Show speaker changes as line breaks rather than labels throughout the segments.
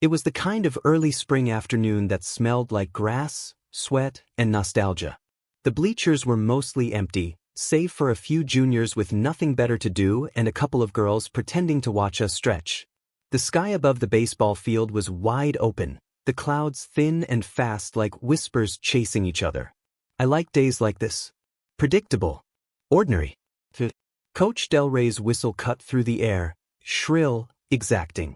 It was the kind of early spring afternoon that smelled like grass, sweat, and nostalgia. The bleachers were mostly empty, save for a few juniors with nothing better to do and a couple of girls pretending to watch us stretch. The sky above the baseball field was wide open, the clouds thin and fast like whispers chasing each other. I like days like this. Predictable. Ordinary. Coach Del Rey's whistle cut through the air, shrill, exacting.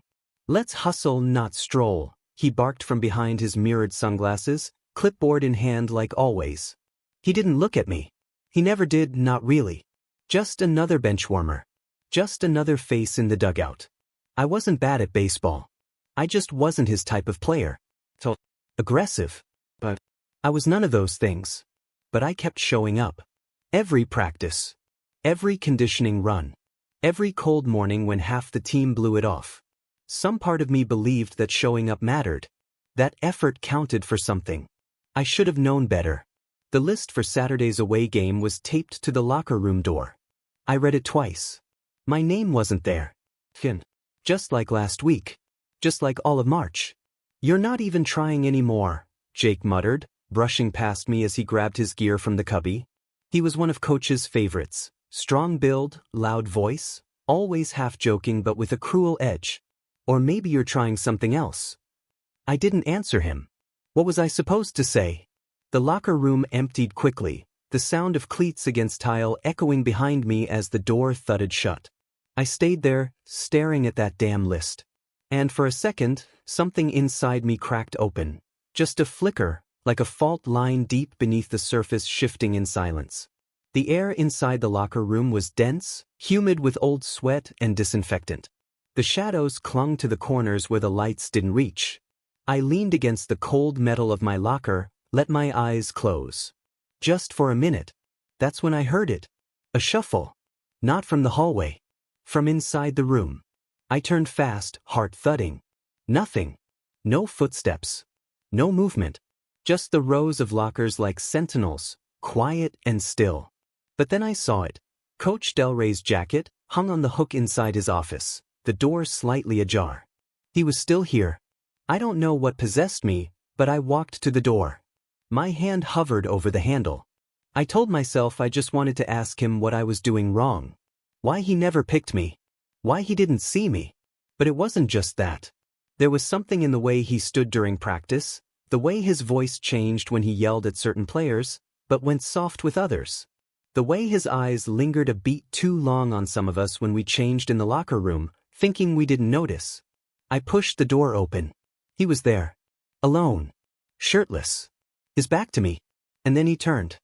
"Let's hustle, not stroll," he barked from behind his mirrored sunglasses, clipboard in hand like always. He didn't look at me. He never did, not really. Just another benchwarmer. Just another face in the dugout. I wasn't bad at baseball. I just wasn't his type of player. So aggressive. But I was none of those things. But I kept showing up. Every practice. Every conditioning run. Every cold morning when half the team blew it off. Some part of me believed that showing up mattered. That effort counted for something. I should have known better. The list for Saturday's away game was taped to the locker room door. I read it twice. My name wasn't there. Just like last week. Just like all of March. "You're not even trying anymore," Jake muttered, brushing past me as he grabbed his gear from the cubby. He was one of Coach's favorites. Strong build, loud voice, always half joking but with a cruel edge. "Or maybe you're trying something else." I didn't answer him. What was I supposed to say? The locker room emptied quickly, the sound of cleats against tile echoing behind me as the door thudded shut. I stayed there, staring at that damn list. And for a second, something inside me cracked open. Just a flicker, like a fault line deep beneath the surface shifting in silence. The air inside the locker room was dense, humid with old sweat and disinfectant. The shadows clung to the corners where the lights didn't reach. I leaned against the cold metal of my locker, let my eyes close. Just for a minute. That's when I heard it. A shuffle. Not from the hallway. From inside the room. I turned fast, heart thudding. Nothing. No footsteps. No movement. Just the rows of lockers like sentinels, quiet and still. But then I saw it. Coach Del Rey's jacket hung on the hook inside his office, the door slightly ajar. He was still here. I don't know what possessed me, but I walked to the door. My hand hovered over the handle. I told myself I just wanted to ask him what I was doing wrong. Why he never picked me. Why he didn't see me. But it wasn't just that. There was something in the way he stood during practice, the way his voice changed when he yelled at certain players, but went soft with others. The way his eyes lingered a beat too long on some of us when we changed in the locker room, thinking we didn't notice. I pushed the door open. He was there. Alone. Shirtless. His back to me. And then he turned.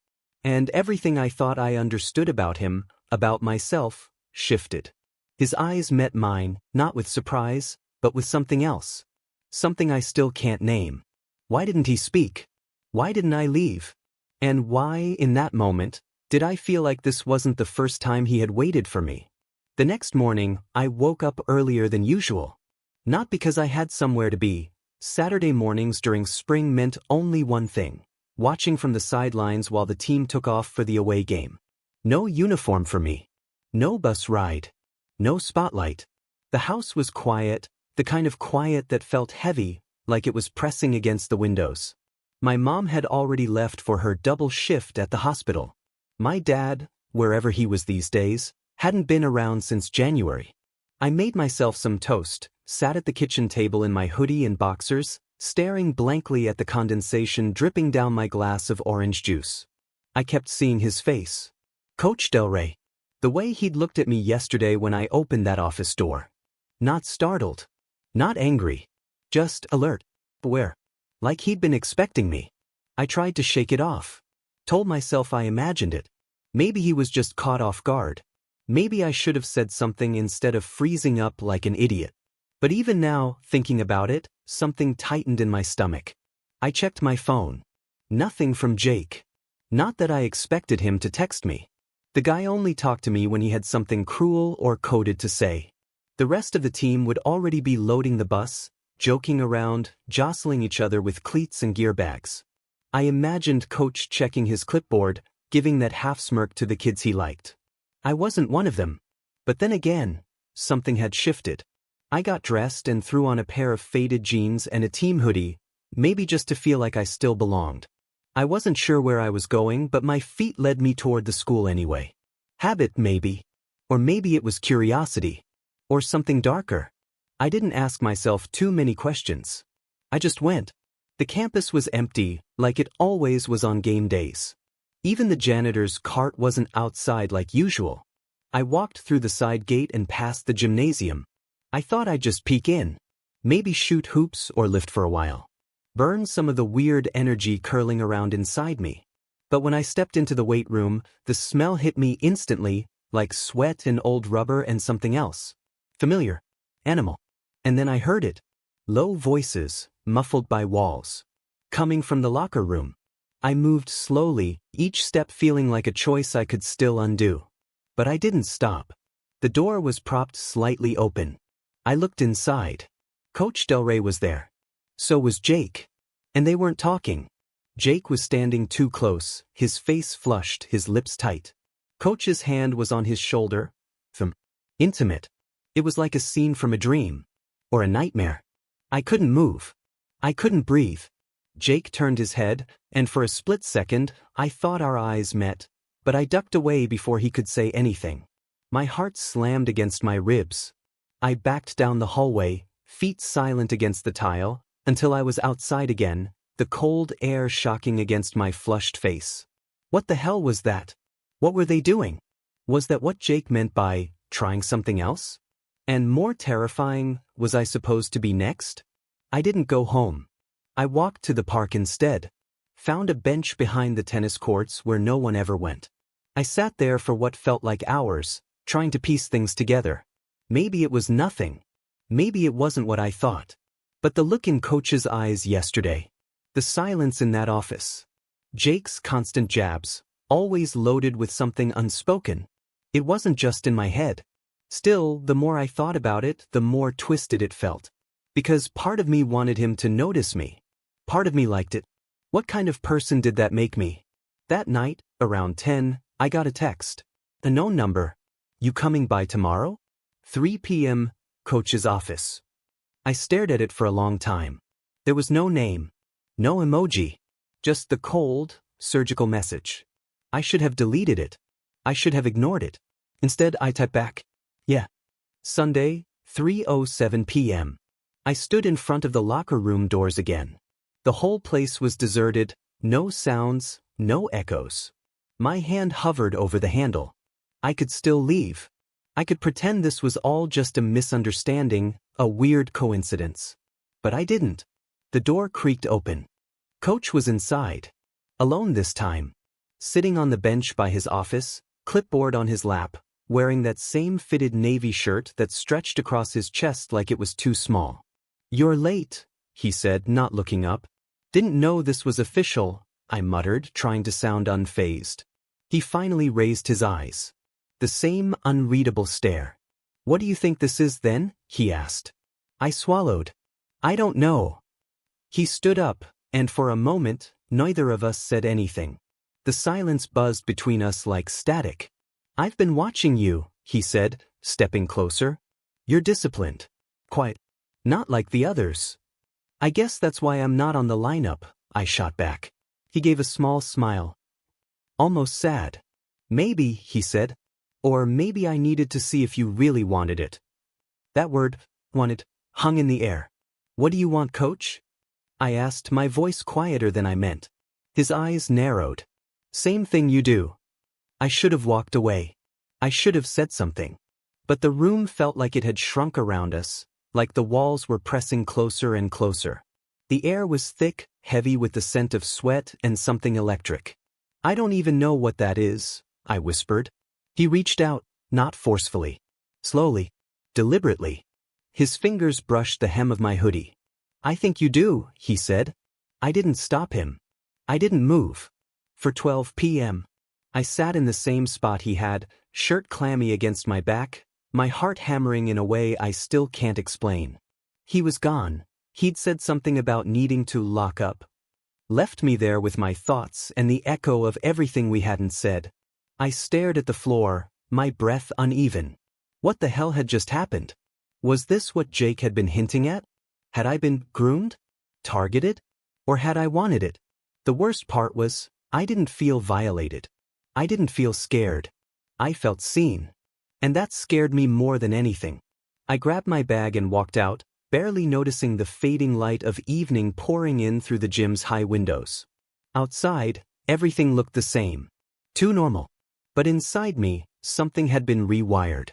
And everything I thought I understood about him, about myself, shifted. His eyes met mine, not with surprise, but with something else. Something I still can't name. Why didn't he speak? Why didn't I leave? And why, in that moment, did I feel like this wasn't the first time he had waited for me? The next morning, I woke up earlier than usual. Not because I had somewhere to be. Saturday mornings during spring meant only one thing. Watching from the sidelines while the team took off for the away game. No uniform for me. No bus ride. No spotlight. The house was quiet, the kind of quiet that felt heavy, like it was pressing against the windows. My mom had already left for her double shift at the hospital. My dad, wherever he was these days, hadn't been around since January. I made myself some toast, sat at the kitchen table in my hoodie and boxers, staring blankly at the condensation dripping down my glass of orange juice. I kept seeing his face. Coach Del Rey. The way he'd looked at me yesterday when I opened that office door. Not startled. Not angry. Just alert. Aware. Like he'd been expecting me. I tried to shake it off. Told myself I imagined it. Maybe he was just caught off guard. Maybe I should have said something instead of freezing up like an idiot. But even now, thinking about it, something tightened in my stomach. I checked my phone. Nothing from Jake. Not that I expected him to text me. The guy only talked to me when he had something cruel or coded to say. The rest of the team would already be loading the bus, joking around, jostling each other with cleats and gear bags. I imagined Coach checking his clipboard, giving that half smirk to the kids he liked. I wasn't one of them. But then again, something had shifted. I got dressed and threw on a pair of faded jeans and a team hoodie, maybe just to feel like I still belonged. I wasn't sure where I was going, but my feet led me toward the school anyway. Habit, maybe. Or maybe it was curiosity. Or something darker. I didn't ask myself too many questions. I just went. The campus was empty, like it always was on game days. Even the janitor's cart wasn't outside like usual. I walked through the side gate and past the gymnasium. I thought I'd just peek in. Maybe shoot hoops or lift for a while. Burn some of the weird energy curling around inside me. But when I stepped into the weight room, the smell hit me instantly, like sweat and old rubber and something else. Familiar. Animal. And then I heard it. Low voices, muffled by walls. Coming from the locker room. I moved slowly, each step feeling like a choice I could still undo. But I didn't stop. The door was propped slightly open. I looked inside. Coach Del Rey was there. So was Jake. And they weren't talking. Jake was standing too close, his face flushed, his lips tight. Coach's hand was on his shoulder. Intimate. It was like a scene from a dream. Or a nightmare. I couldn't move. I couldn't breathe. Jake turned his head, and for a split second, I thought our eyes met, but I ducked away before he could say anything. My heart slammed against my ribs. I backed down the hallway, feet silent against the tile, until I was outside again, the cold air shocking against my flushed face. What the hell was that? What were they doing? Was that what Jake meant by trying something else? And more terrifying, was I supposed to be next? I didn't go home. I walked to the park instead. Found a bench behind the tennis courts where no one ever went. I sat there for what felt like hours, trying to piece things together. Maybe it was nothing. Maybe it wasn't what I thought. But the look in Coach's eyes yesterday. The silence in that office. Jake's constant jabs, always loaded with something unspoken. It wasn't just in my head. Still, the more I thought about it, the more twisted it felt. Because part of me wanted him to notice me. Part of me liked it. What kind of person did that make me? That night, around 10, I got a text. A known number. You coming by tomorrow? 3 p.m., Coach's office. I stared at it for a long time. There was no name. No emoji. Just the cold, surgical message. I should have deleted it. I should have ignored it. Instead, I typed back. Yeah. Sunday, 3:07 p.m. I stood in front of the locker room doors again. The whole place was deserted, no sounds, no echoes. My hand hovered over the handle. I could still leave. I could pretend this was all just a misunderstanding, a weird coincidence. But I didn't. The door creaked open. Coach was inside. Alone this time. Sitting on the bench by his office, clipboard on his lap, wearing that same fitted navy shirt that stretched across his chest like it was too small. You're late, he said, not looking up. Didn't know this was official, I muttered, trying to sound unfazed. He finally raised his eyes. The same unreadable stare. What do you think this is then? He asked. I swallowed. I don't know. He stood up, and for a moment, neither of us said anything. The silence buzzed between us like static. I've been watching you, he said, stepping closer. You're disciplined. Quiet. Not like the others. I guess that's why I'm not on the lineup, I shot back. He gave a small smile. Almost sad. Maybe, he said. Or maybe I needed to see if you really wanted it. That word, wanted, hung in the air. What do you want, Coach? I asked, my voice quieter than I meant. His eyes narrowed. Same thing you do. I should have walked away. I should have said something. But the room felt like it had shrunk around us, like the walls were pressing closer and closer. The air was thick, heavy with the scent of sweat and something electric. I don't even know what that is, I whispered. He reached out, not forcefully. Slowly. Deliberately. His fingers brushed the hem of my hoodie. I think you do, he said. I didn't stop him. I didn't move. For 12 p.m. I sat in the same spot he had, shirt clammy against my back, my heart hammering in a way I still can't explain. He was gone. He'd said something about needing to lock up. Left me there with my thoughts and the echo of everything we hadn't said. I stared at the floor, my breath uneven. What the hell had just happened? Was this what Jake had been hinting at? Had I been groomed? Targeted? Or had I wanted it? The worst part was, I didn't feel violated. I didn't feel scared. I felt seen. And that scared me more than anything. I grabbed my bag and walked out, barely noticing the fading light of evening pouring in through the gym's high windows. Outside, everything looked the same. Too normal. But inside me, something had been rewired.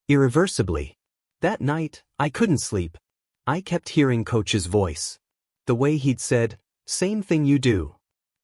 Irreversibly. That night, I couldn't sleep. I kept hearing Coach's voice. The way he'd said, "Same thing you do."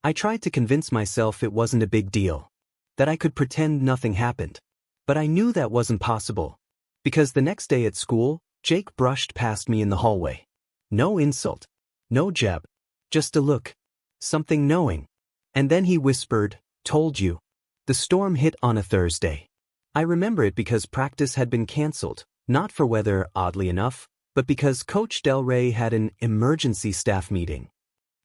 I tried to convince myself it wasn't a big deal. That I could pretend nothing happened. But I knew that wasn't possible. Because the next day at school, Jake brushed past me in the hallway. No insult. No jab. Just a look. Something knowing. And then he whispered, "Told you." The storm hit on a Thursday. I remember it because practice had been cancelled, not for weather, oddly enough, but because Coach Del Rey had an emergency staff meeting.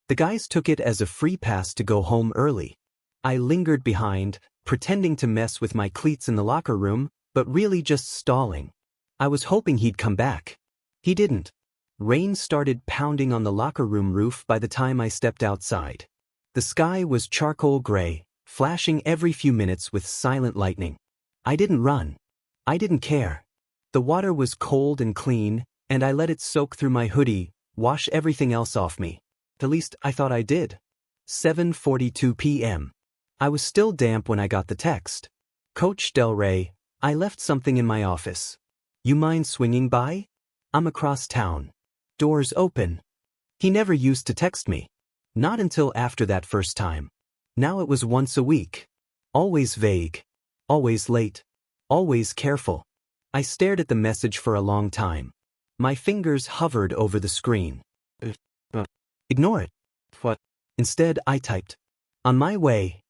The guys took it as a free pass to go home early. I lingered behind, pretending to mess with my cleats in the locker room, but really just stalling. I was hoping he'd come back. He didn't. Rain started pounding on the locker room roof by the time I stepped outside. The sky was charcoal gray, flashing every few minutes with silent lightning. I didn't run. I didn't care. The water was cold and clean, and I let it soak through my hoodie, wash everything else off me. At least I thought I did. 7:42 p.m. I was still damp when I got the text. "Coach Del Rey, I left something in my office. You mind swinging by? I'm across town. Doors open." He never used to text me. Not until after that first time. Now it was once a week. Always vague. Always late. Always careful. I stared at the message for a long time. My fingers hovered over the screen. Ignore it. What? Instead, I typed. "On my way."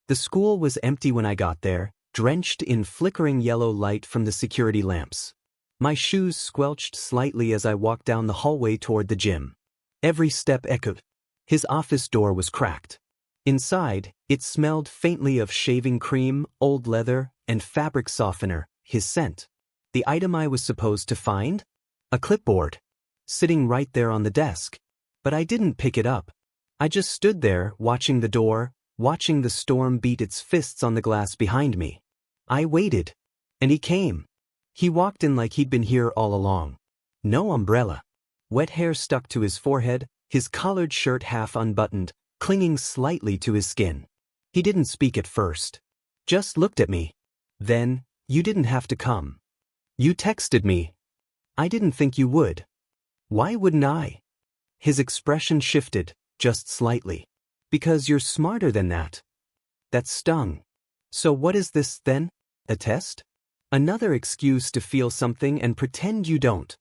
The school was empty when I got there, drenched in flickering yellow light from the security lamps. My shoes squelched slightly as I walked down the hallway toward the gym. Every step echoed. His office door was cracked. Inside, it smelled faintly of shaving cream, old leather, and fabric softener, his scent. The item I was supposed to find? A clipboard. Sitting right there on the desk. But I didn't pick it up. I just stood there, watching the door, watching the storm beat its fists on the glass behind me. I waited. And he came. He walked in like he'd been here all along. No umbrella. Wet hair stuck to his forehead, his collared shirt half unbuttoned, clinging slightly to his skin. He didn't speak at first. Just looked at me. Then, "You didn't have to come. You texted me. I didn't think you would. Why wouldn't I?" His expression shifted, just slightly. "Because you're smarter than that." That stung. "So what is this, then? A test? Another excuse to feel something and pretend you don't?"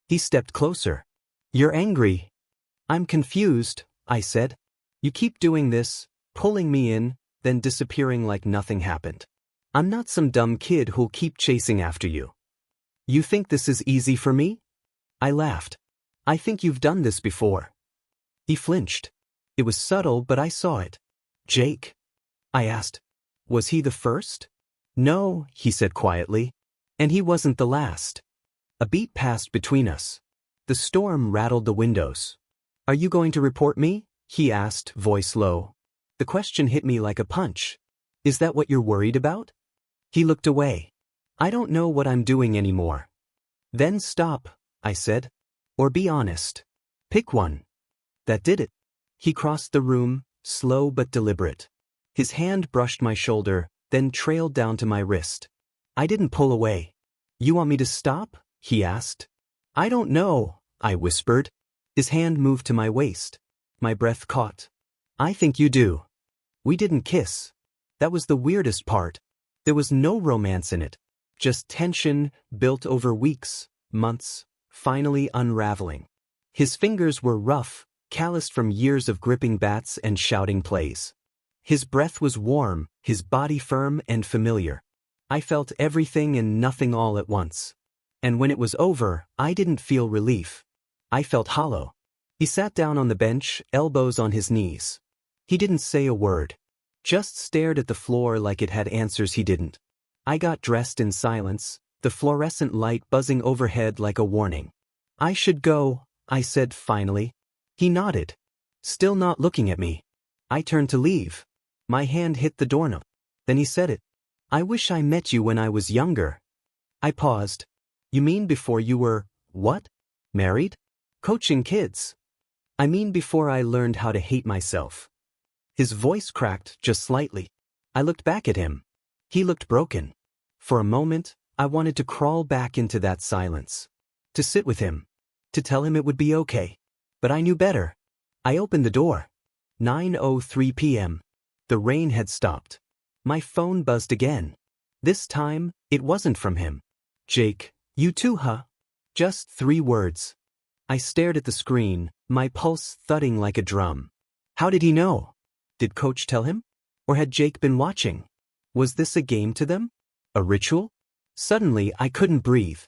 He stepped closer. "You're angry." "I'm confused," I said. "You keep doing this, pulling me in, then disappearing like nothing happened. I'm not some dumb kid who'll keep chasing after you. You think this is easy for me?" I laughed. "I think you've done this before." He flinched. It was subtle, but I saw it. "Jake?" I asked. "Was he the first?" "No," he said quietly. "And he wasn't the last." A beat passed between us. The storm rattled the windows. "Are you going to report me?" he asked, voice low. The question hit me like a punch. "Is that what you're worried about?" He looked away. "I don't know what I'm doing anymore." "Then stop," I said. "Or be honest. Pick one." That did it. He crossed the room, slow but deliberate. His hand brushed my shoulder, then trailed down to my wrist. I didn't pull away. "You want me to stop?" he asked. "I don't know," I whispered. His hand moved to my waist. My breath caught. "I think you do." We didn't kiss. That was the weirdest part. There was no romance in it. Just tension, built over weeks, months, finally unraveling. His fingers were rough, calloused from years of gripping bats and shouting plays. His breath was warm, his body firm and familiar. I felt everything and nothing all at once. And when it was over, I didn't feel relief. I felt hollow. He sat down on the bench, elbows on his knees. He didn't say a word. Just stared at the floor like it had answers he didn't. I got dressed in silence, the fluorescent light buzzing overhead like a warning. I should go, I said finally. He nodded, still not looking at me. I turned to leave. My hand hit the doorknob. Then he said it. I wish I met you when I was younger. I paused. You mean before you were, what? Married? Coaching kids. I mean before I learned how to hate myself. His voice cracked just slightly. I looked back at him. He looked broken. For a moment, I wanted to crawl back into that silence. To sit with him. To tell him it would be okay. But I knew better. I opened the door. 9:03 p.m. The rain had stopped. My phone buzzed again. This time, it wasn't from him. Jake, you too, huh? Just 3 words. I stared at the screen, my pulse thudding like a drum. How did he know? Did Coach tell him? Or had Jake been watching? Was this a game to them? A ritual? Suddenly, I couldn't breathe.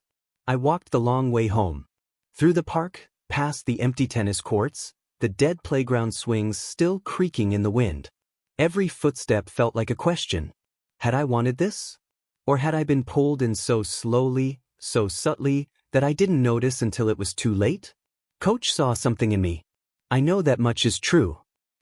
I walked the long way home. Through the park, past the empty tennis courts, the dead playground swings still creaking in the wind. Every footstep felt like a question. Had I wanted this? Or had I been pulled in so slowly, so subtly, that I didn't notice until it was too late? Coach saw something in me. I know that much is true.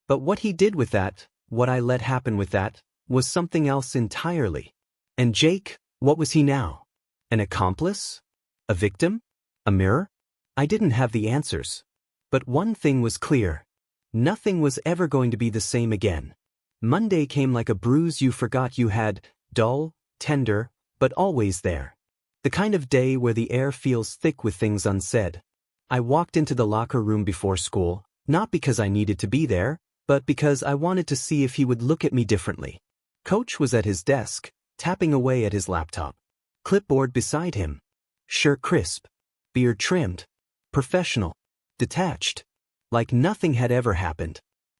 But what he did with that, what I let happen with that, was something else entirely. And Jake, what was he now? An accomplice? A victim? A mirror? I didn't have the answers. But one thing was clear. Nothing was ever going to be the same again. Monday came like a bruise you forgot you had, dull, tender, but always there. The kind of day where the air feels thick with things unsaid. I walked into the locker room before school, not because I needed to be there, but because I wanted to see if he would look at me differently. Coach was at his desk, tapping away at his laptop. Clipboard beside him. Shirt crisp. Beard trimmed. Professional. Detached. Like nothing had ever happened.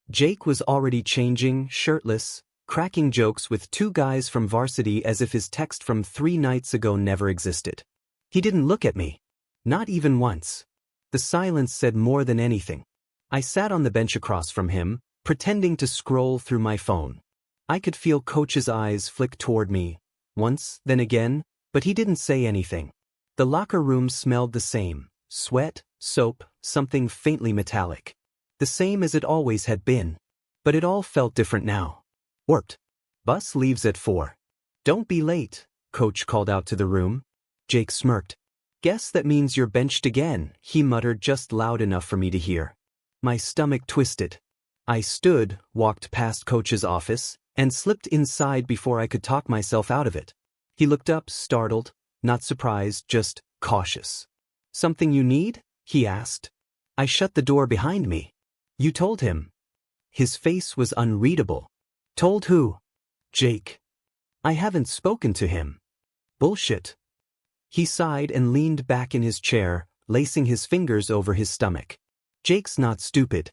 Jake was already changing, shirtless, cracking jokes with 2 guys from varsity as if his text from 3 nights ago never existed. He didn't look at me. Not even once. The silence said more than anything. I sat on the bench across from him, pretending to scroll through my phone. I could feel Coach's eyes flick toward me, once, then again, but he didn't say anything. The locker room smelled the same. Sweat, soap, something faintly metallic. The same as it always had been. But it all felt different now. Warped. Bus leaves at 4. Don't be late, Coach called out to the room. Jake smirked. Guess that means you're benched again, he muttered just loud enough for me to hear. My stomach twisted. I stood, walked past Coach's office, and slipped inside before I could talk myself out of it. He looked up, startled, not surprised, just cautious. Something you need? He asked. I shut the door behind me. You told him. His face was unreadable. Told who? Jake. I haven't spoken to him. Bullshit. He sighed and leaned back in his chair, lacing his fingers over his stomach. Jake's not stupid.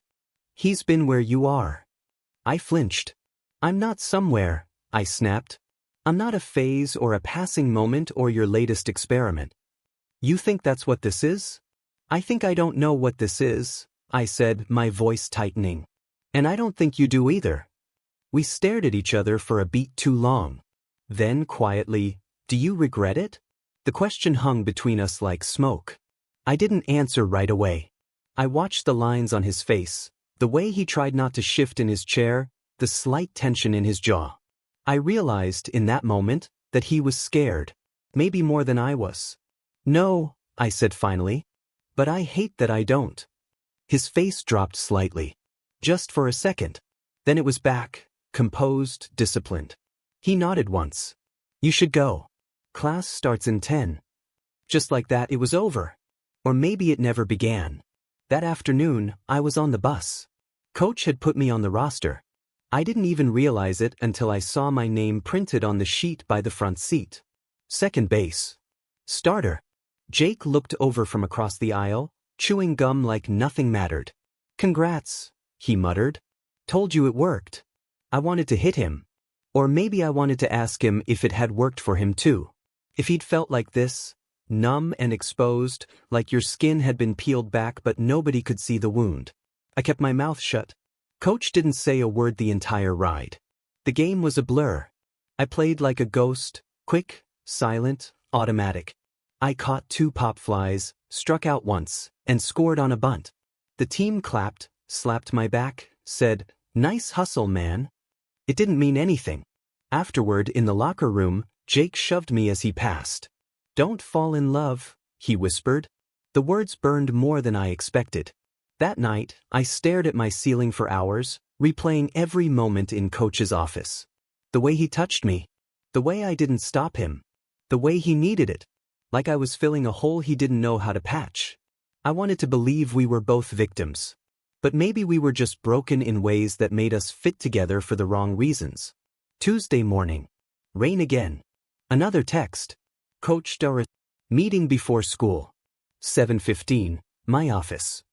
He's been where you are. I flinched. I'm not somewhere, I snapped. I'm not a phase or a passing moment or your latest experiment. You think that's what this is? I think I don't know what this is, I said, my voice tightening. And I don't think you do either. We stared at each other for a beat too long. Then, quietly, do you regret it? The question hung between us like smoke. I didn't answer right away. I watched the lines on his face, the way he tried not to shift in his chair, the slight tension in his jaw. I realized in that moment that he was scared, maybe more than I was. No, I said finally. But I hate that I don't. His face dropped slightly. Just for a second. Then it was back, composed, disciplined. He nodded once. You should go. Class starts in 10. Just like that, it was over. Or maybe it never began. That afternoon, I was on the bus. Coach had put me on the roster. I didn't even realize it until I saw my name printed on the sheet by the front seat. Second base. Starter. Jake looked over from across the aisle, chewing gum like nothing mattered. Congrats, he muttered. Told you it worked. I wanted to hit him. Or maybe I wanted to ask him if it had worked for him too. If he'd felt like this, numb and exposed, like your skin had been peeled back but nobody could see the wound. I kept my mouth shut. Coach didn't say a word the entire ride. The game was a blur. I played like a ghost, quick, silent, Automatic. I caught 2 pop flies, struck out once, and scored on a bunt. The team clapped, slapped my back, said, "Nice hustle, man." It didn't mean anything. Afterward, in the locker room, Jake shoved me as he passed. "Don't fall in love," he whispered. The words burned more than I expected. That night, I stared at my ceiling for hours, replaying every moment in Coach's office. The way he touched me. The way I didn't stop him. The way he needed it. Like I was filling a hole he didn't know how to patch. I wanted to believe we were both victims. But maybe we were just broken in ways that made us fit together for the wrong reasons. Tuesday morning. Rain again. Another text. Coach Doris. Meeting before school. 7:15. My office.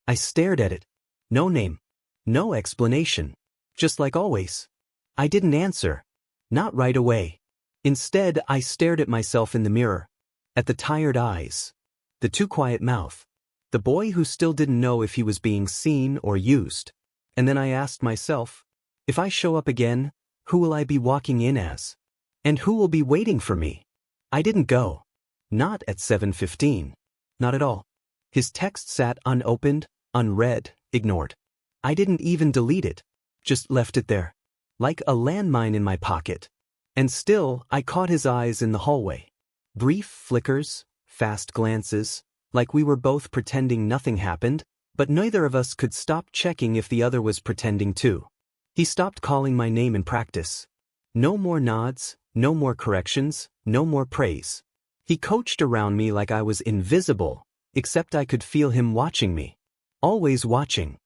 I stared at it. No name. No explanation. Just like always. I didn't answer. Not right away. Instead, I stared at myself in the mirror. At the tired eyes. The too quiet mouth. The boy who still didn't know if he was being seen or used. And then I asked myself, if I show up again, who will I be walking in as? And who will be waiting for me? I didn't go. Not at 7:15. Not at all. His text sat unopened, unread, ignored. I didn't even delete it. Just left it there. Like a landmine in my pocket. And still, I caught his eyes in the hallway. Brief flickers, fast glances, like we were both pretending nothing happened, but neither of us could stop checking if the other was pretending too. He stopped calling my name in practice. No more nods, no more corrections, no more praise. He coached around me like I was invisible, except I could feel him watching me. Always watching.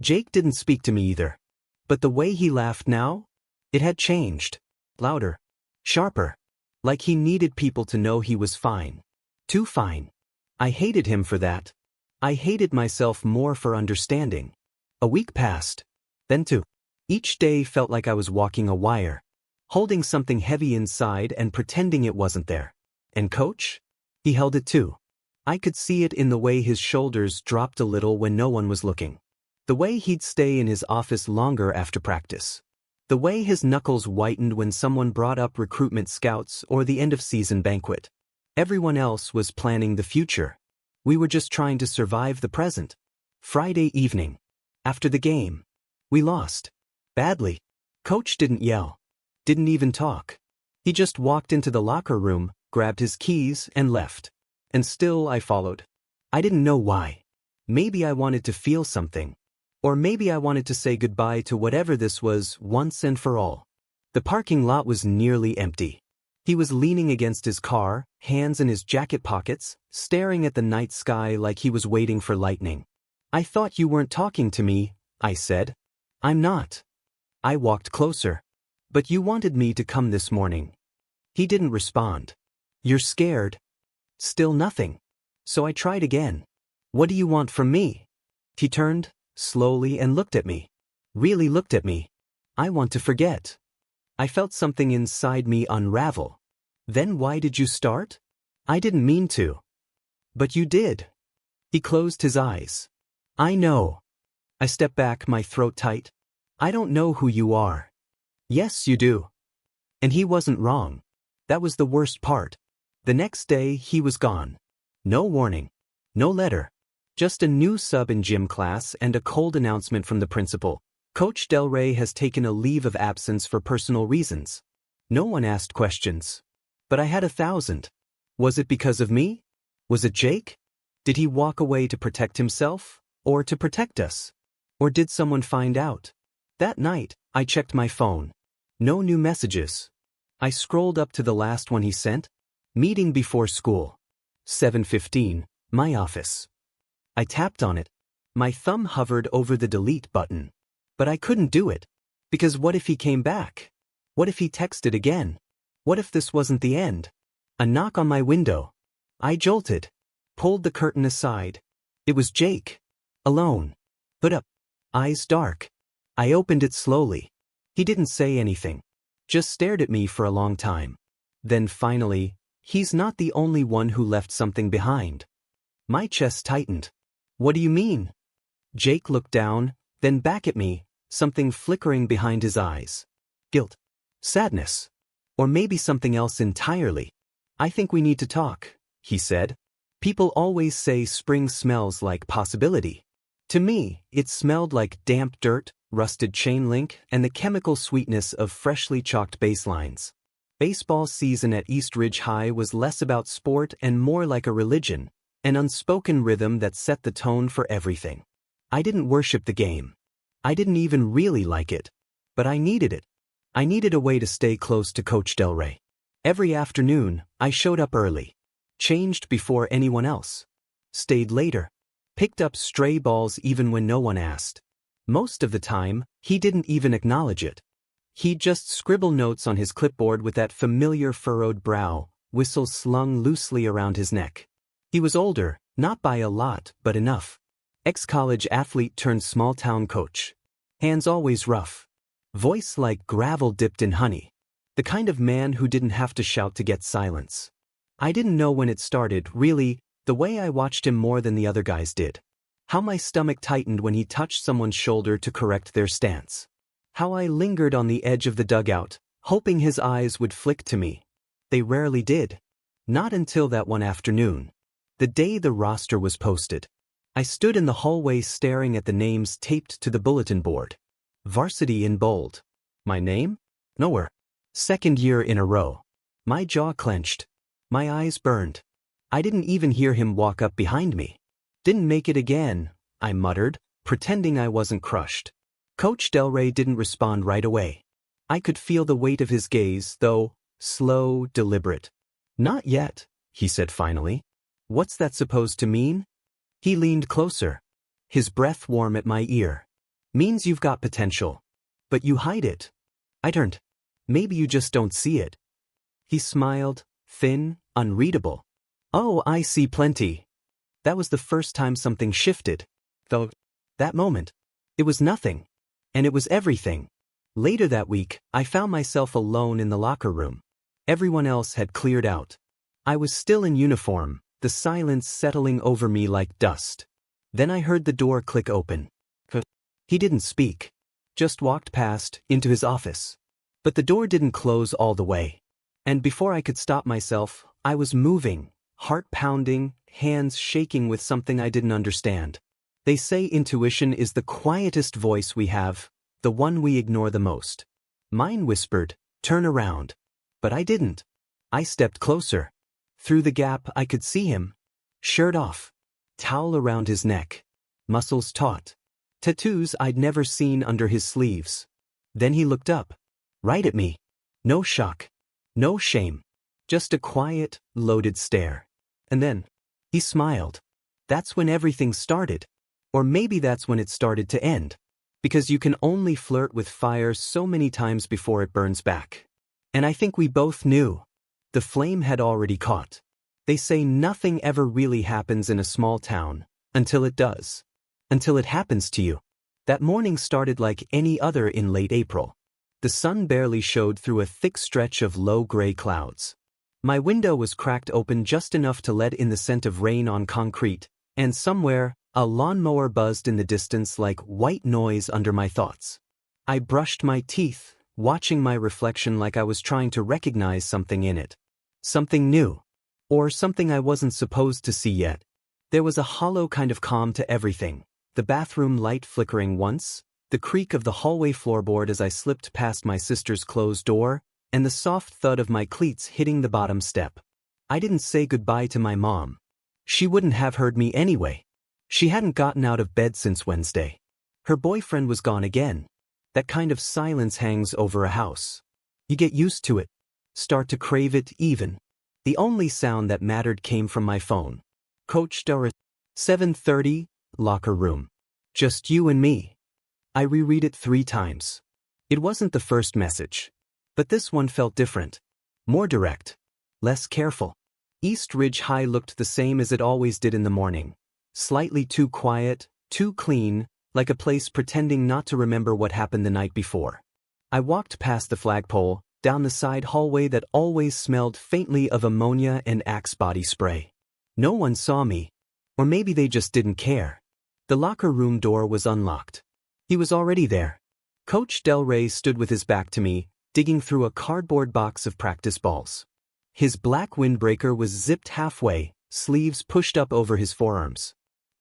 Jake didn't speak to me either. But the way he laughed now? It had changed. Louder. Sharper. Like he needed people to know he was fine. Too fine. I hated him for that. I hated myself more for understanding. A week passed. Then 2. Each day felt like I was walking a wire. Holding something heavy inside and pretending it wasn't there. And Coach? He held it too. I could see it in the way his shoulders dropped a little when no one was looking. The way he'd stay in his office longer after practice. The way his knuckles whitened when someone brought up recruitment scouts or the end-of-season banquet. Everyone else was planning the future. We were just trying to survive the present. Friday evening. After the game. We lost. Badly. Coach didn't yell. Didn't even talk. He just walked into the locker room, grabbed his keys, and left. And still I followed. I didn't know why. Maybe I wanted to feel something. Or maybe I wanted to say goodbye to whatever this was once and for all. The parking lot was nearly empty. He was leaning against his car, hands in his jacket pockets, staring at the night sky like he was waiting for lightning. "I thought you weren't talking to me," I said. "I'm not." I walked closer. "But you wanted me to come this morning." He didn't respond. "You're scared?" Still nothing. So I tried again. "What do you want from me?" He turned, slowly, and looked at me. Really looked at me. "I want to forget." I felt something inside me unravel. "Then why did you start?" "I didn't mean to." "But you did." He closed his eyes. "I know." I stepped back, my throat tight. "I don't know who you are." "Yes, you do." And he wasn't wrong. That was the worst part. The next day, he was gone. No warning. No letter. Just a new sub in gym class and a cold announcement from the principal. Coach Del Rey has taken a leave of absence for personal reasons. No one asked questions. But I had 1,000. Was it because of me? Was it Jake? Did he walk away to protect himself? Or to protect us? Or did someone find out? That night, I checked my phone. No new messages. I scrolled up to the last one he sent. Meeting before school. 7:15, my office. I tapped on it. My thumb hovered over the delete button. But I couldn't do it. Because what if he came back? What if he texted again? What if this wasn't the end? A knock on my window. I jolted. Pulled the curtain aside. It was Jake. Alone. Hood up. Eyes dark. I opened it slowly. He didn't say anything. Just stared at me for a long time. Then finally, he's not the only one who left something behind. My chest tightened. "What do you mean?" Jake looked down, then back at me, something flickering behind his eyes. Guilt. Sadness. Or maybe something else entirely. "I think we need to talk," he said. "People always say spring smells like possibility. To me, it smelled like damp dirt, rusted chain link, and the chemical sweetness of freshly chalked baselines. Baseball season at East Ridge High was less about sport and more like a religion, an unspoken rhythm that set the tone for everything. I didn't worship the game. I didn't even really like it. But I needed it. I needed a way to stay close to Coach Del Rey. Every afternoon, I showed up early. Changed before anyone else. Stayed later. Picked up stray balls even when no one asked. Most of the time, he didn't even acknowledge it. He'd just scribble notes on his clipboard with that familiar furrowed brow, whistle slung loosely around his neck. He was older, not by a lot, but enough. Ex-college athlete turned small-town coach. Hands always rough. Voice like gravel dipped in honey. The kind of man who didn't have to shout to get silence. I didn't know when it started, really, the way I watched him more than the other guys did. How my stomach tightened when he touched someone's shoulder to correct their stance. How I lingered on the edge of the dugout, hoping his eyes would flick to me. They rarely did. Not until that one afternoon. The day the roster was posted. I stood in the hallway staring at the names taped to the bulletin board. Varsity in bold. My name? Nowhere. Second year in a row. My jaw clenched. My eyes burned. I didn't even hear him walk up behind me. "Didn't make it again," I muttered, pretending I wasn't crushed. Coach Del Rey didn't respond right away. I could feel the weight of his gaze, though, slow, deliberate. "Not yet," he said finally. "What's that supposed to mean?" He leaned closer. His breath warm at my ear. "Means you've got potential. But you hide it." I turned. "Maybe you just don't see it." He smiled, thin, unreadable. "Oh, I see plenty." That was the first time something shifted. Though, that moment, it was nothing. And it was everything. Later that week, I found myself alone in the locker room. Everyone else had cleared out. I was still in uniform, the silence settling over me like dust. Then I heard the door click open. He didn't speak. Just walked past, into his office. But the door didn't close all the way. And before I could stop myself, I was moving, heart pounding, hands shaking with something I didn't understand. They say intuition is the quietest voice we have, the one we ignore the most. Mine whispered, "Turn around." But I didn't. I stepped closer. Through the gap I could see him. Shirt off. Towel around his neck. Muscles taut. Tattoos I'd never seen under his sleeves. Then he looked up. Right at me. No shock. No shame. Just a quiet, loaded stare. And then, he smiled. That's when everything started. Or maybe that's when it started to end. Because you can only flirt with fire so many times before it burns back. And I think we both knew. The flame had already caught. They say nothing ever really happens in a small town, until it does. Until it happens to you. That morning started like any other in late April. The sun barely showed through a thick stretch of low gray clouds. My window was cracked open just enough to let in the scent of rain on concrete, and somewhere, a lawnmower buzzed in the distance like white noise under my thoughts. I brushed my teeth, watching my reflection like I was trying to recognize something in it. Something new. Or something I wasn't supposed to see yet. There was a hollow kind of calm to everything. The bathroom light flickering once, the creak of the hallway floorboard as I slipped past my sister's closed door, and the soft thud of my cleats hitting the bottom step. I didn't say goodbye to my mom. She wouldn't have heard me anyway. She hadn't gotten out of bed since Wednesday. Her boyfriend was gone again. That kind of silence hangs over a house. You get used to it. Start to crave it even. The only sound that mattered came from my phone. Coach Del Rey. 7:30, locker room. Just you and me. I reread it 3 times. It wasn't the first message. But this one felt different. More direct. Less careful. East Ridge High looked the same as it always did in the morning. Slightly too quiet, too clean, like a place pretending not to remember what happened the night before. I walked past the flagpole, down the side hallway that always smelled faintly of ammonia and Axe body spray. No one saw me. Or maybe they just didn't care. The locker room door was unlocked. He was already there. Coach Del Rey stood with his back to me, digging through a cardboard box of practice balls. His black windbreaker was zipped halfway, sleeves pushed up over his forearms.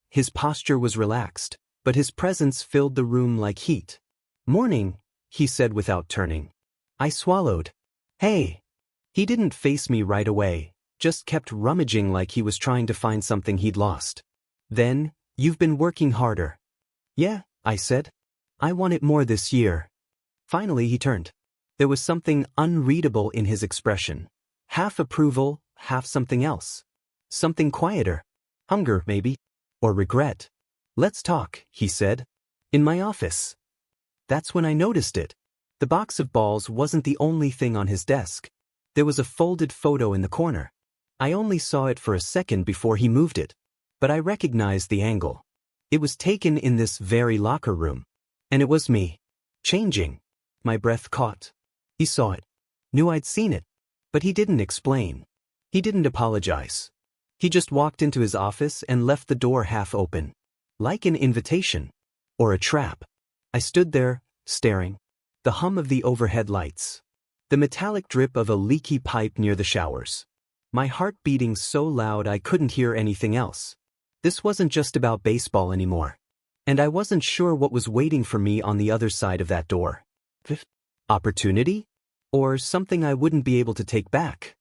His posture was relaxed, but his presence filled the room like heat. "Morning," he said without turning. I swallowed. "Hey." He didn't face me right away, just kept rummaging like he was trying to find something he'd lost. Then, "You've been working harder." "Yeah," I said. "I want it more this year." Finally he turned. There was something unreadable in his expression. Half approval, half something else. Something quieter. Hunger, maybe. Or regret. "Let's talk," he said. "In my office." That's when I noticed it. The box of balls wasn't the only thing on his desk. There was a folded photo in the corner. I only saw it for a second before he moved it. But I recognized the angle. It was taken in this very locker room. And it was me. Changing. My breath caught. He saw it. Knew I'd seen it. But he didn't explain. He didn't apologize. He just walked into his office and left the door half open. Like an invitation. Or a trap. I stood there, staring. The hum of the overhead lights. The metallic drip of a leaky pipe near the showers. My heart beating so loud I couldn't hear anything else. This wasn't just about baseball anymore. And I wasn't sure what was waiting for me on the other side of that door. Opportunity? Or something I wouldn't be able to take back?